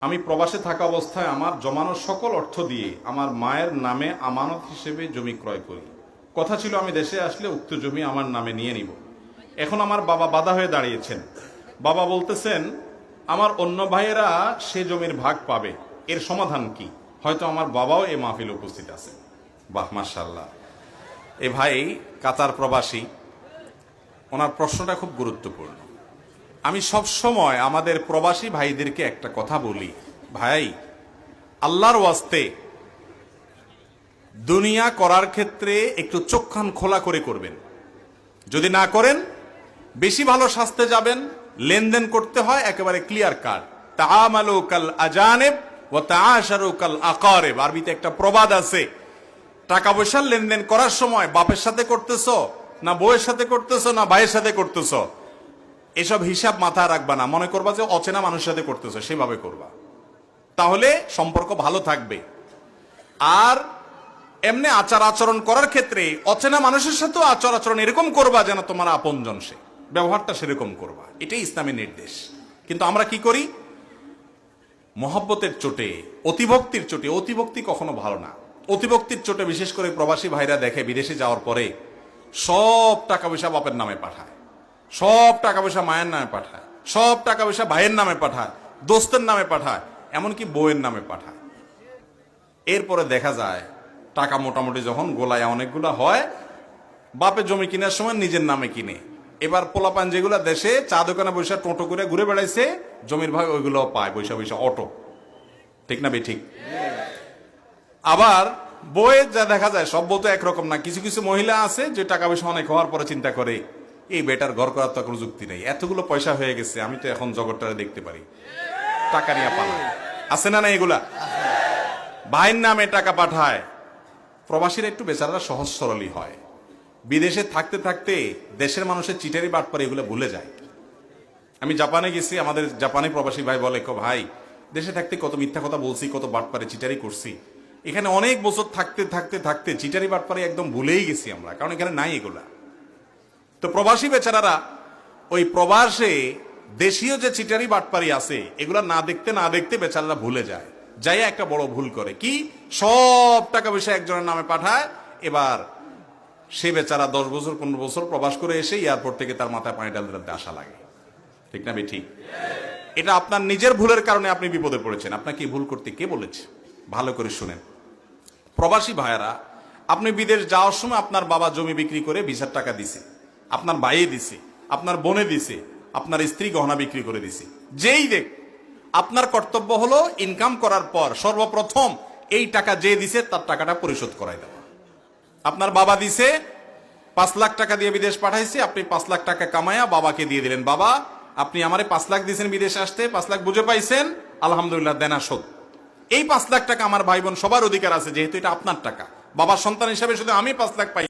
আমি প্রবাসে থাকা অবস্থায় আমার জমানো সকল অর্থ দিয়ে আমার মায়ের নামে আমানত হিসেবে জমি ক্রয় করি। কথা ছিল আমি দেশে আসলে উক্ত জমি আমার নামে নিয়ে নিব। এখন আমার বাবা বাধা হয়ে দাঁড়িয়েছেন। বাবা বলতেছেন আমার অন্য ভাইয়েরা সে জমির ভাগ পাবে, এর সমাধান কি? হয়তো আমার বাবাও এই মাহফিলে উপস্থিত আছে। বাহ, মাশাআল্লাহ। এ ভাই কাতার প্রবাসী, ওনার প্রশ্নটা খুব গুরুত্বপূর্ণ। আমি সব সময় আমাদের প্রবাসী ভাইদেরকে একটা কথা বলি, ভাই আল্লাহর ওয়াস্তে দুনিয়া করার ক্ষেত্রে একটু চোখ কান খোলা করে করবেন। যদি না করেন বেশি ভালো শাস্তে যাবেন। লেনদেন করতে হয় একেবারে ক্লিয়ার কাট। তাআমালু কাল আজানিব ওয়া তাআশারু কাল আকারিব। আরবিতে একটা প্রবাদ আছে, টাকা পয়সার লেনদেন করার সময় বাপের সাথে করতেছো না বউয়ের সাথে করতেছো না ভাইয়ের সাথে করতেছো, এসব হিসাব মাথায় রাখবা না। মনে করবা যে অচেনা মানুষের সাথে করতেছো, সেভাবে করবা, তাহলে সম্পর্ক ভালো থাকবে। আর এমনি আচার আচরণ করার ক্ষেত্রে অচেনা মানুষের সাথেও আচার আচরণ এরকম করবা যেন তোমার আপনজন সে, ব্যবহারটা সেরকম করবা। এটাই ইসলামী নির্দেশ। কিন্তু আমরা কি করি? মহব্বতের চোটে, অতিভক্তির চোটে, অতিভক্তি কখনো ভালো না। অতিভক্তির চোটে বিশেষ করে প্রবাসী ভাইরা দেখে বিদেশে যাওয়ার পরে সব টাকা পয়সা বাপের নামে পাঠায়, সব টাকা পয়সা মায়ের নামে পাঠায়, সব টাকা পয়সা ভাইয়ের নামে পাঠায়, দোস্তের নামে পাঠায়, এমনকি বউয়ের নামে পাঠায়। এরপরে দেখা যায় টাকা মোটামুটি যখন গোলায় অনেকগুলো হয়, বাপের জমি কেনার সময় নিজের নামে কিনে। এবার পোলাপান যেগুলা দেশে চা দোকানে বৈশা টোটো করে ঘুরে বেড়াইছে, জমির ভাগ ওইগুলো পায় বৈশা বৈশা অটো। ঠিক না বে ঠিক? আবার বইয়ের যা দেখা যায়, সব বউ তো একরকম না। কিছু কিছু মহিলা আছে যে টাকা পয়সা অনেক হওয়ার পরে চিন্তা করে এই বেটার ঘর করার তো কোনো যুক্তি নেই, এতগুলো পয়সা হয়ে গেছে, আমি তো এখন জগৎটারে দেখতে পারি, টাকা নিয়ে পালা। আছে না না এগুলা? ভাইয়ের নামে টাকা পাঠায়। প্রবাসীরা একটু বেচারা সহজ সরলই হয়। বিদেশে থাকতে থাকতে দেশের মানুষের চিটারি বাটপারে এগুলো ভুলে যায়। আমি জাপানে গেছি, আমাদের জাপানি প্রবাসী ভাই বলে, ভাই দেশে থাকতে কত মিথ্যা কথা বলছি, কত বাটপারে চিটারি করছি, এখানে অনেক বছর থাকতে থাকতে থাকতে চিটারি বাটপারে একদম ভুলেই গেছি আমরা, কারণ এখানে নাই এগুলা। তো প্রবাসী বেচারারা ওই প্রবাসে দেশীয় যে চিটারি বাটপারি আছে এগুলা না দেখতে না দেখতে বেচারারা ভুলে যায়, যাই একটা বড় ভুল করে কি, সব টাকা পয়সা একজনের নামে পাঠায়। এবার সে বেচারা 10 বছর 15 বছর প্রবাস করে এসে এয়ারপোর্ট থেকে তার মাথায় পানি ঢালতে আসা লাগে। ঠিক না ঠিক? এটা আপনার নিজের ভুলের কারণে আপনি বিপদে পড়েছেন। আপনাকে ভুল করতে কে বলেছে? ভালো করে শুনেন প্রবাসী ভাইয়েরা, আপনি বিদেশ যাওয়ার সময় আপনার বাবা জমি বিক্রি করে ভিসার টাকা দিছে, আপনার ভাইয়ে দিছে, আপনার বোনে দিছে, আপনার স্ত্রী গহনা বিক্রি করে দিছে। যেই দেখ, আপনার কর্তব্য হলো ইনকাম করার পর সর্বপ্রথম এই টাকা যে দিছে তার টাকাটা পরিশোধ করাই দেওয়া। আপনার বাবা দিছে 5 লাখ টাকা দিয়ে বিদেশ পাঠাইছে, আপনি 5 লাখ টাকা কামায়া বাবাকে দিয়ে দিলেন, বাবা আপনি আমারে 5 লাখ দিয়েছেন বিদেশে আসতে, 5 লাখ বুঝে পাইছেন, আলহামদুলিল্লাহ, দেনা শোধ। এই 5 লাখ টাকা আমার ভাই বোন সবার অধিকার আছে, যেহেতু এটা আপনার টাকা। বাবার সন্তান হিসাবে শুধু আমি 5 লাখ পাই।